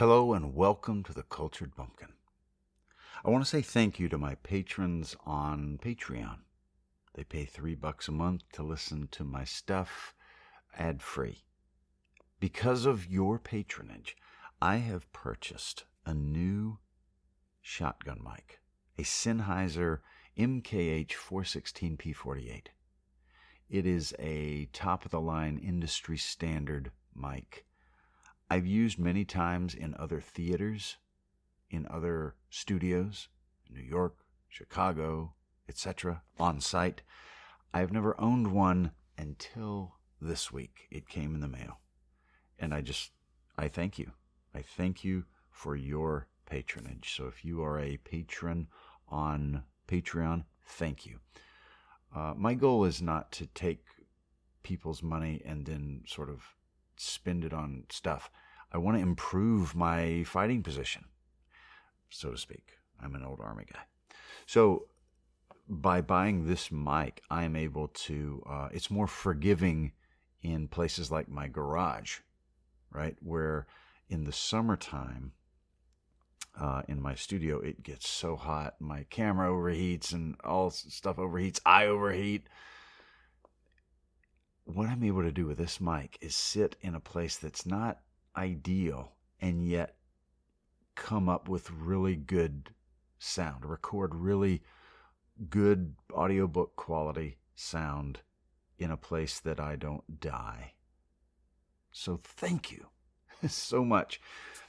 Hello and welcome to the Cultured Bumpkin. I want to say thank you to my patrons on Patreon. They pay $3 a month to listen to my stuff ad-free. Because of your patronage, I have purchased a new shotgun mic, a Sennheiser MKH 416P48. It is a top-of-the-line industry standard mic. I've used many times in other theaters, in other studios, in New York, Chicago, etc., on site. I've never owned one until this week. It came in the mail. And I thank you. I thank you for your patronage. So if you are a patron on Patreon, thank you. My goal is not to take people's money and then sort of spend it on stuff. I want to improve my fighting position, so to speak. I'm an old Army guy. So by buying this mic, I am able to, it's more forgiving in places like my garage, right? Where in the summertime, in my studio, it gets so hot. My camera overheats and all stuff overheats. I overheat. What I'm able to do with this mic is sit in a place that's not ideal and yet come up with really good sound, record really good audiobook quality sound in a place that I don't die. So thank you so much.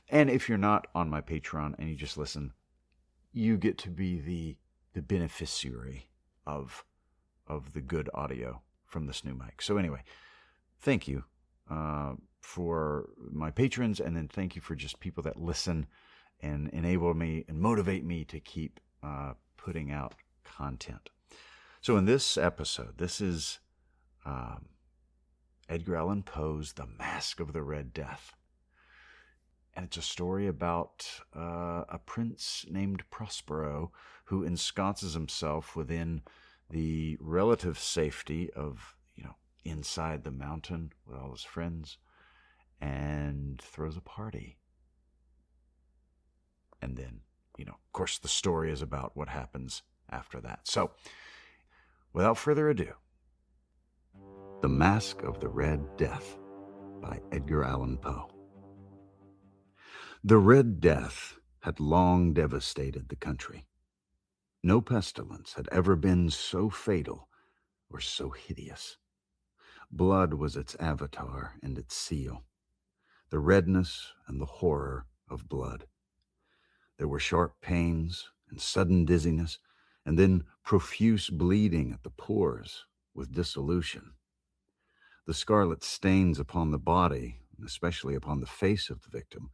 And if you're not on my Patreon and you just listen, you get to be the beneficiary of the good audio from this new mic. So anyway, thank you for my patrons, and then thank you for just people that listen and enable me and motivate me to keep putting out content. So in this episode, this is Edgar Allan Poe's The Masque of the Red Death. And it's a story about a prince named Prospero who ensconces himself within the relative safety of, inside the mountain with all his friends, and throws a party. And then, of course, the story is about what happens after that. So, without further ado, The Masque of the Red Death by Edgar Allan Poe. The Red Death had long devastated the country. No pestilence had ever been so fatal or so hideous. Blood was its avatar and its seal, the redness and the horror of blood. There were sharp pains and sudden dizziness, and then profuse bleeding at the pores with dissolution. The scarlet stains upon the body, and especially upon the face of the victim,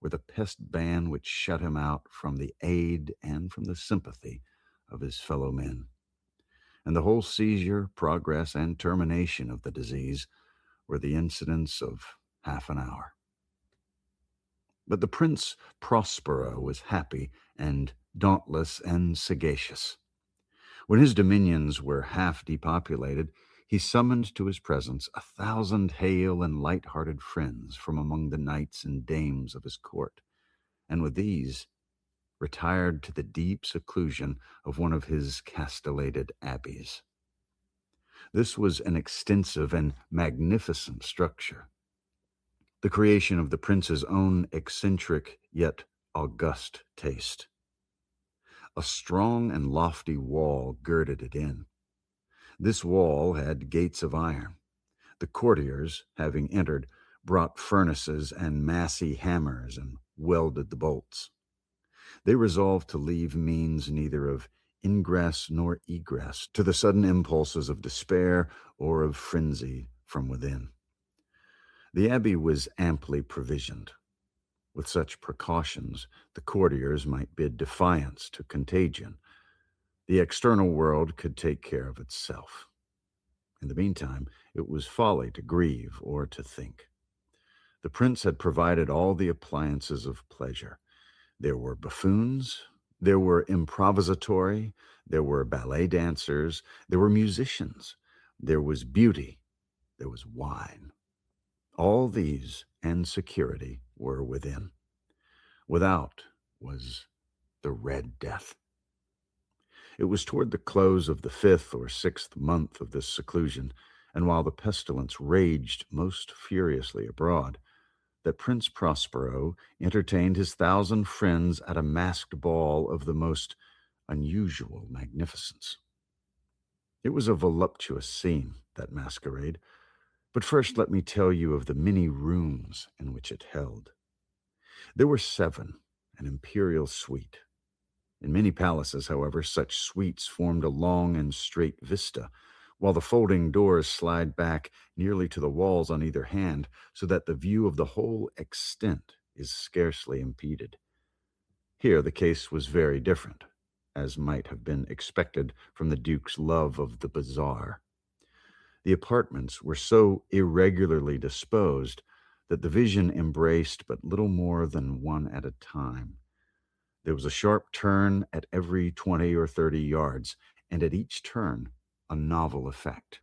were the pest ban which shut him out from the aid and from the sympathy of his fellow men. And the whole seizure, progress, and termination of the disease were the incidents of half an hour. But the Prince Prospero was happy and dauntless and sagacious. When his dominions were half depopulated, he summoned to his presence 1,000 hale and light-hearted friends from among the knights and dames of his court, and with these retired to the deep seclusion of one of his castellated abbeys. This was an extensive and magnificent structure, the creation of the prince's own eccentric yet august taste. A strong and lofty wall girded it in. This wall had gates of iron. The courtiers, having entered, brought furnaces and massy hammers and welded the bolts. They resolved to leave means neither of ingress nor egress to the sudden impulses of despair or of frenzy from within. The abbey was amply provisioned. With such precautions, the courtiers might bid defiance to contagion. The external world could take care of itself. In the meantime, it was folly to grieve or to think. The prince had provided all the appliances of pleasure. There were buffoons, there were improvisatory, there were ballet dancers, there were musicians, there was beauty, there was wine. All these and security were within. Without was the Red Death. It was toward the close of the 5th or 6th month of this seclusion, and while the pestilence raged most furiously abroad, that Prince Prospero entertained his 1,000 friends at a masked ball of the most unusual magnificence. It was a voluptuous scene, that masquerade, but first let me tell you of the many rooms in which it held. There were 7, an imperial suite. In many palaces, however, such suites formed a long and straight vista, while the folding doors slide back nearly to the walls on either hand, so that the view of the whole extent is scarcely impeded. Here the case was very different, as might have been expected from the Duke's love of the bizarre. The apartments were so irregularly disposed that the vision embraced but little more than one at a time. There was a sharp turn at every 20 or 30 yards, and at each turn a novel effect.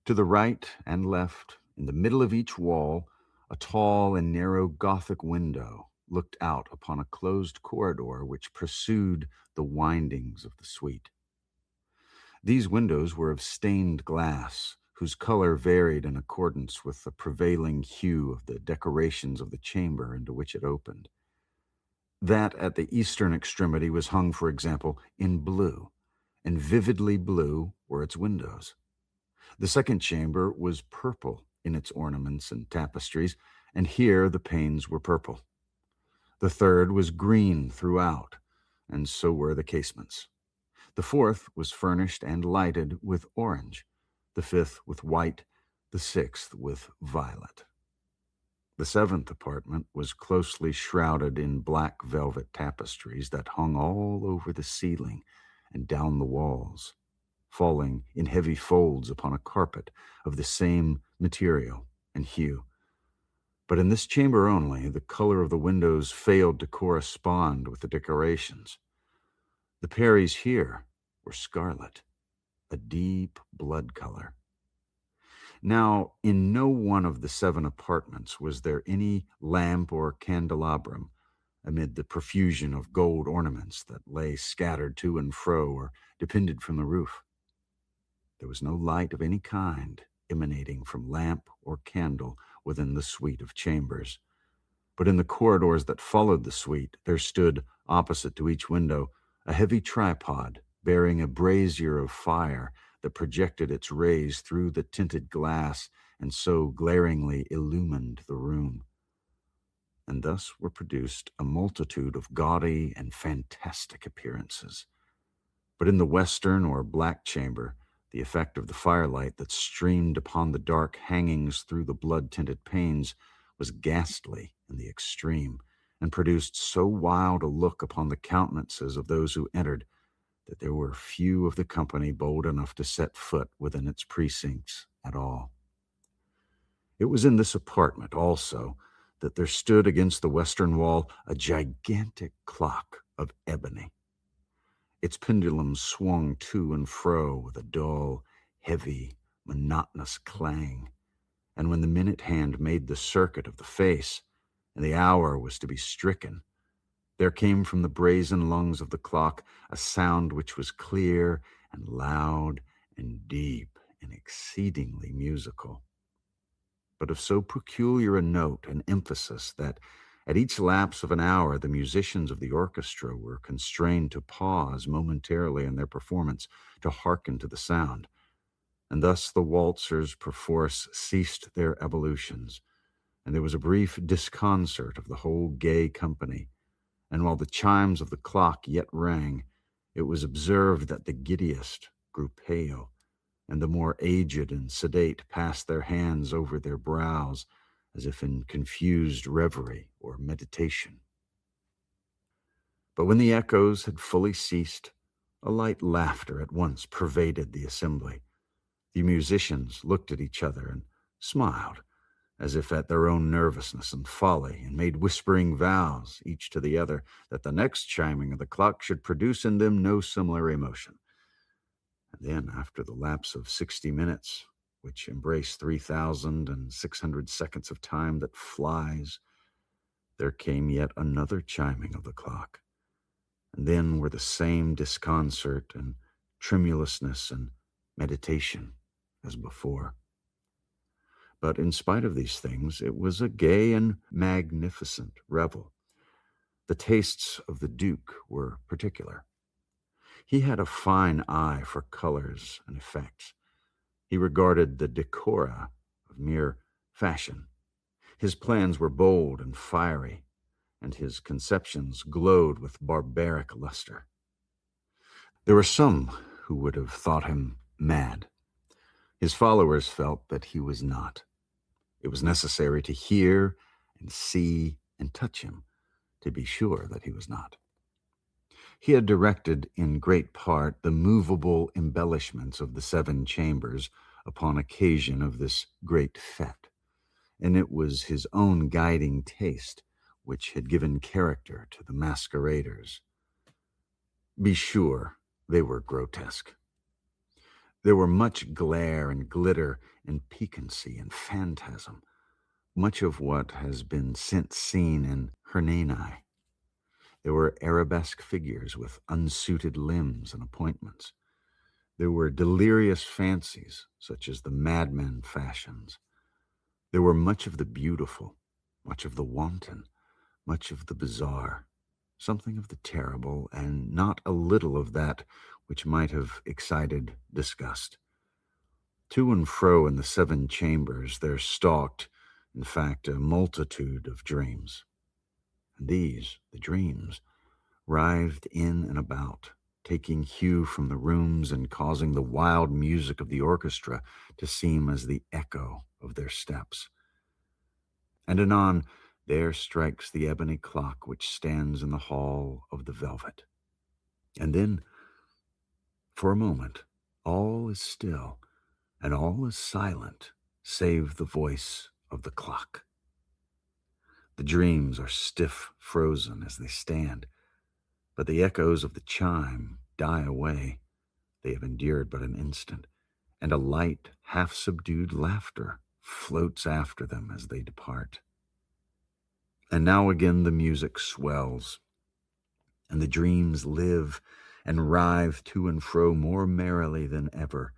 To the right and left, in the middle of each wall, a tall and narrow Gothic window looked out upon a closed corridor which pursued the windings of the suite. These windows were of stained glass, whose color varied in accordance with the prevailing hue of the decorations of the chamber into which it opened. That at the eastern extremity was hung, for example, in blue, and vividly blue were its windows. The second chamber was purple in its ornaments and tapestries, and here the panes were purple. The third was green throughout, and so were the casements. The fourth was furnished and lighted with orange, the fifth with white, the sixth with violet. The 7th apartment was closely shrouded in black velvet tapestries that hung all over the ceiling and down the walls, falling in heavy folds upon a carpet of the same material and hue. But in this chamber only, the color of the windows failed to correspond with the decorations. The Parrys here were scarlet, a deep blood color. Now, in no one of the 7 apartments was there any lamp or candelabrum amid the profusion of gold ornaments that lay scattered to and fro or depended from the roof. There was no light of any kind emanating from lamp or candle within the suite of chambers. But in the corridors that followed the suite, there stood, opposite to each window, a heavy tripod bearing a brazier of fire that projected its rays through the tinted glass and so glaringly illumined the room. And thus were produced a multitude of gaudy and fantastic appearances. But in the western or black chamber, the effect of the firelight that streamed upon the dark hangings through the blood-tinted panes was ghastly in the extreme, and produced so wild a look upon the countenances of those who entered that there were few of the company bold enough to set foot within its precincts at all. It was in this apartment, also, that there stood against the western wall a gigantic clock of ebony. Its pendulum swung to and fro with a dull, heavy, monotonous clang, and when the minute hand made the circuit of the face, and the hour was to be stricken, there came from the brazen lungs of the clock a sound which was clear and loud and deep and exceedingly musical, but of so peculiar a note and emphasis that at each lapse of an hour the musicians of the orchestra were constrained to pause momentarily in their performance to hearken to the sound, and thus the waltzers perforce ceased their evolutions, and there was a brief disconcert of the whole gay company. And while the chimes of the clock yet rang, it was observed that the giddiest grew pale, and the more aged and sedate passed their hands over their brows, as if in confused reverie or meditation. But when the echoes had fully ceased, a light laughter at once pervaded the assembly. The musicians looked at each other and smiled, as if at their own nervousness and folly, and made whispering vows, each to the other, that the next chiming of the clock should produce in them no similar emotion. And then, after the lapse of 60 minutes, which embrace 3,600 seconds of time that flies, There came yet another chiming of the clock, and then were the same disconcert and tremulousness and meditation as before. But in spite of these things, it was a gay and magnificent revel. The tastes of the Duke were particular. He had a fine eye for colors and effects. He regarded the decora of mere fashion. His plans were bold and fiery, and his conceptions glowed with barbaric luster. There were some who would have thought him mad. His followers felt that he was not. It was necessary to hear and see and touch him to be sure that he was not. He had directed in great part the movable embellishments of the 7 chambers upon occasion of this great fête, and it was his own guiding taste which had given character to the masqueraders. Be sure they were grotesque. There were much glare and glitter and piquancy and phantasm, much of what has been since seen in Hernani. There were arabesque figures with unsuited limbs and appointments. There were delirious fancies, such as the madman fashions. There were much of the beautiful, much of the wanton, much of the bizarre, something of the terrible, and not a little of that which might have excited disgust. To and fro in the 7 chambers there stalked, in fact, a multitude of dreams. And these, the dreams, writhed in and about, taking hue from the rooms and causing the wild music of the orchestra to seem as the echo of their steps. And anon there strikes the ebony clock which stands in the hall of the velvet. And then, for a moment, all is still, and all is silent, save the voice of the clock. The dreams are stiff frozen as they stand, but the echoes of the chime die away. They have endured but an instant, and a light, half-subdued laughter floats after them as they depart. And now again the music swells, and the dreams live and writhe to and fro more merrily than ever,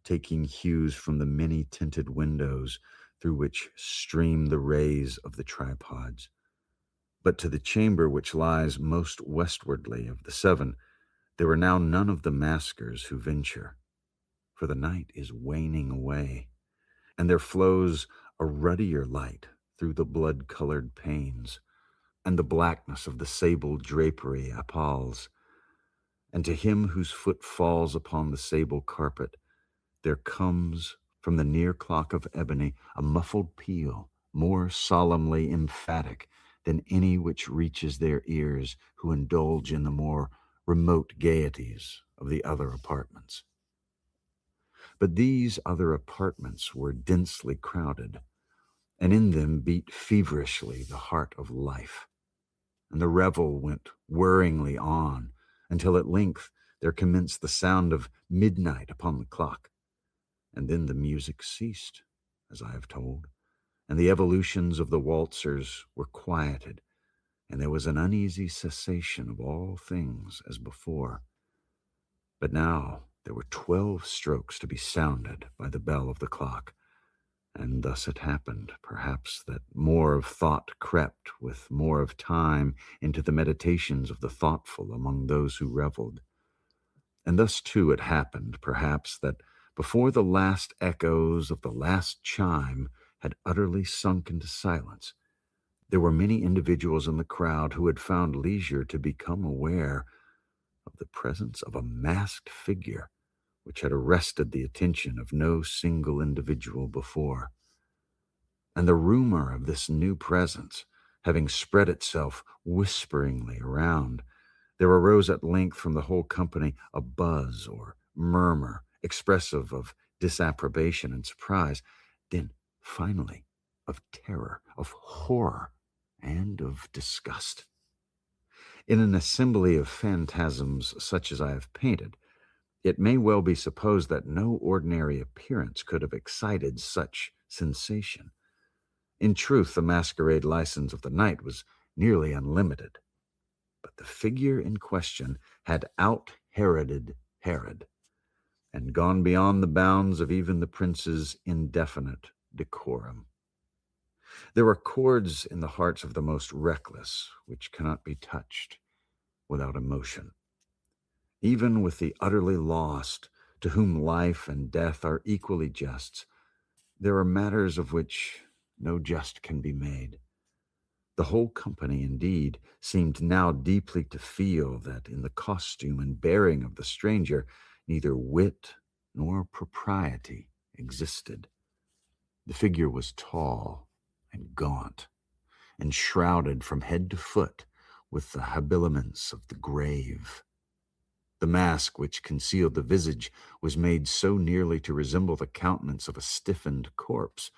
taking hues from the many-tinted windows through which stream the rays of the tripods. But to the chamber which lies most westwardly of the 7, there are now none of the maskers who venture, for the night is waning away, and there flows a ruddier light through the blood-colored panes, and the blackness of the sable drapery appalls. And to him whose foot falls upon the sable carpet, there comes from the near clock of ebony a muffled peal, more solemnly emphatic than any which reaches their ears who indulge in the more remote gaieties of the other apartments. But these other apartments were densely crowded, and in them beat feverishly the heart of life, and the revel went whirringly on until at length there commenced the sound of midnight upon the clock. And then the music ceased, as I have told, and the evolutions of the waltzers were quieted, and there was an uneasy cessation of all things as before. But now there were 12 strokes to be sounded by the bell of the clock, and thus it happened, perhaps, that more of thought crept with more of time into the meditations of the thoughtful among those who reveled. And thus, too, it happened, perhaps, that before the last echoes of the last chime had utterly sunk into silence, there were many individuals in the crowd who had found leisure to become aware of the presence of a masked figure which had arrested the attention of no single individual before. And the rumor of this new presence having spread itself whisperingly around, there arose at length from the whole company a buzz or murmur expressive of disapprobation and surprise, then finally of terror, of horror, and of disgust. In an assembly of phantasms such as I have painted, it may well be supposed that no ordinary appearance could have excited such sensation. In truth, the masquerade license of the night was nearly unlimited. But the figure in question had out-Heroded Herod, and gone beyond the bounds of even the prince's indefinite decorum. There are chords in the hearts of the most reckless which cannot be touched without emotion. Even with the utterly lost, to whom life and death are equally jests, there are matters of which no jest can be made. The whole company, indeed, seemed now deeply to feel that in the costume and bearing of the stranger neither wit nor propriety existed. The figure was tall and gaunt, and shrouded from head to foot with the habiliments of the grave. The mask which concealed the visage was made so nearly to resemble the countenance of a stiffened corpse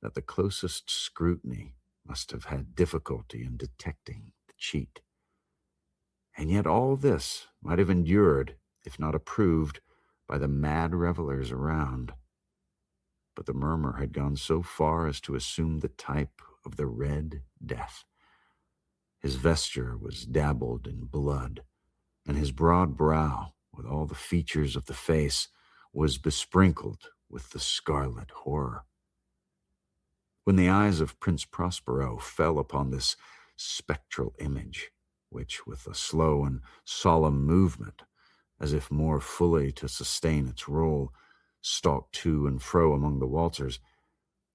that the closest scrutiny must have had difficulty in detecting the cheat. And yet all this might have endured, if not approved, by the mad revelers around. But the murmur had gone so far as to assume the type of the Red Death. His vesture was dabbled in blood, and his broad brow, with all the features of the face, was besprinkled with the scarlet horror. When the eyes of Prince Prospero fell upon this spectral image, which, with a slow and solemn movement, as if more fully to sustain its role, stalked to and fro among the waltzers,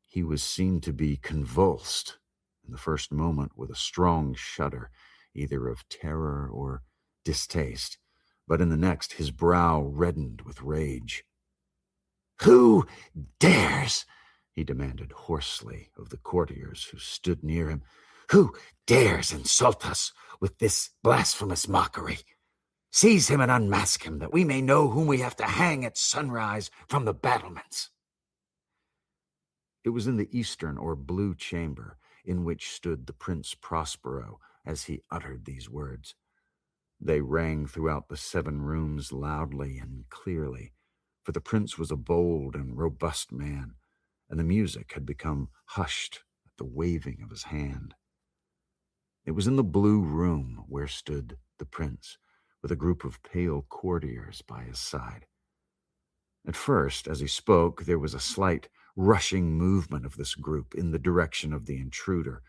he was seen to be convulsed, in the first moment with a strong shudder, either of terror or distaste, but in the next his brow reddened with rage. "Who dares," he demanded hoarsely of the courtiers who stood near him, "who dares insult us with this blasphemous mockery? Seize him and unmask him, that we may know whom we have to hang at sunrise from the battlements." It was in the eastern or blue chamber in which stood the Prince Prospero as he uttered these words. They rang throughout the 7 rooms loudly and clearly, for the prince was a bold and robust man, and the music had become hushed at the waving of his hand. It was in the blue room where stood the prince, with a group of pale courtiers by his side. At first, as he spoke, there was a slight rushing movement of this group in the direction of the intruder,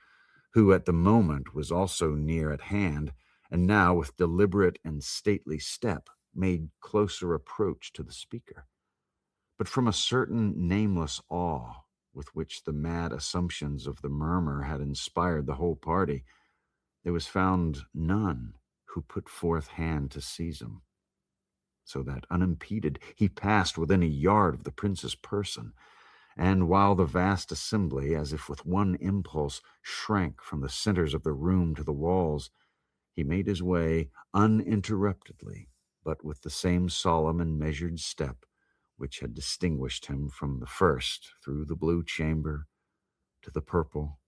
who at the moment was also near at hand, and now with deliberate and stately step made closer approach to the speaker. But from a certain nameless awe with which the mad assumptions of the murmur had inspired the whole party, there was found none who put forth hand to seize him, so that, unimpeded, he passed within a yard of the prince's person, and while the vast assembly, as if with one impulse, shrank from the centers of the room to the walls, he made his way uninterruptedly, but with the same solemn and measured step which had distinguished him from the first, through the blue chamber to the purple,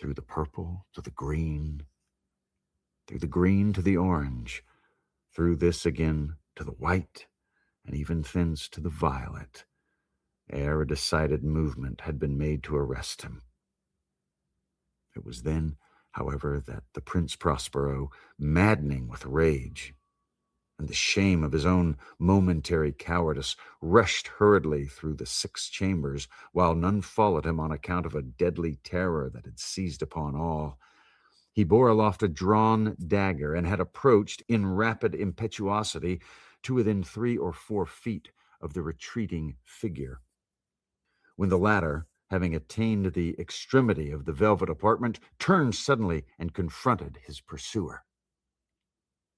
through the purple to the green, through the green to the orange, through this again to the white, and even thence to the violet, ere a decided movement had been made to arrest him. It was then, however, that the Prince Prospero, maddening with rage and the shame of his own momentary cowardice, rushed hurriedly through the 6 chambers, while none followed him on account of a deadly terror that had seized upon all. He bore aloft a drawn dagger, and had approached in rapid impetuosity to within 3 or 4 feet of the retreating figure, when the latter, having attained the extremity of the velvet apartment, turned suddenly and confronted his pursuer.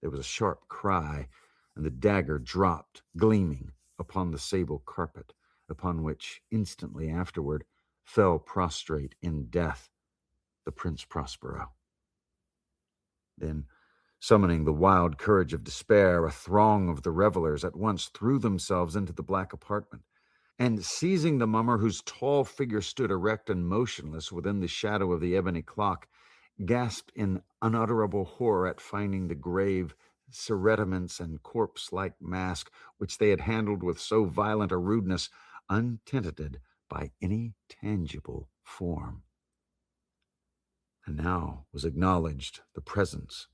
There was a sharp cry, and the dagger dropped, gleaming, upon the sable carpet, upon which, instantly afterward, fell prostrate in death the Prince Prospero. Then, summoning the wild courage of despair, a throng of the revelers at once threw themselves into the black apartment, and seizing the mummer, whose tall figure stood erect and motionless within the shadow of the ebony clock, gasped in unutterable horror at finding the grave cerements and corpse-like mask, which they had handled with so violent a rudeness, untenanted by any tangible form. And now was acknowledged the presence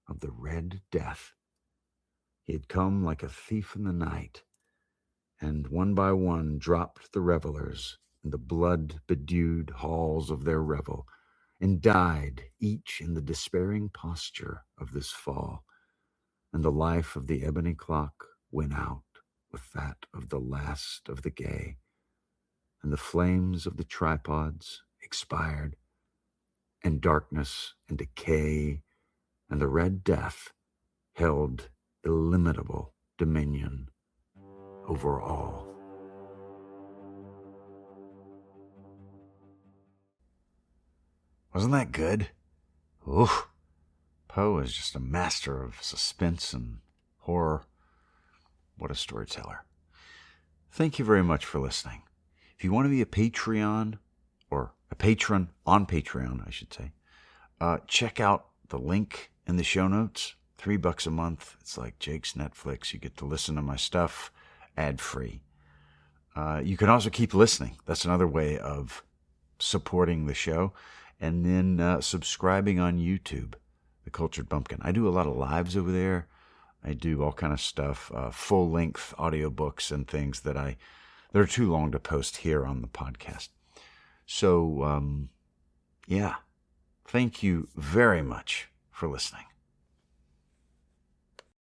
of the Red Death. He had come like a thief in the night, and one by one dropped the revelers in the blood-bedewed halls of their revel, and died each in the despairing posture of this fall, and the life of the ebony clock went out with that of the last of the gay, and the flames of the tripods expired, and darkness and decay and the Red Death held illimitable dominion over all. Wasn't that good? Oof. Poe is just a master of suspense and horror. What a storyteller. Thank you very much for listening. If you want to be a Patreon, or a patron on Patreon, I should say, check out the link in the show notes. $3 a month. It's like Jake's Netflix. You get to listen to my stuff ad-free. You can also keep listening. That's another way of supporting the show. And then subscribing on YouTube, The Cultured Bumpkin. I do a lot of lives over there. I do all kind of stuff, full-length audiobooks and things that are too long to post here on the podcast. So, yeah, thank you very much for listening.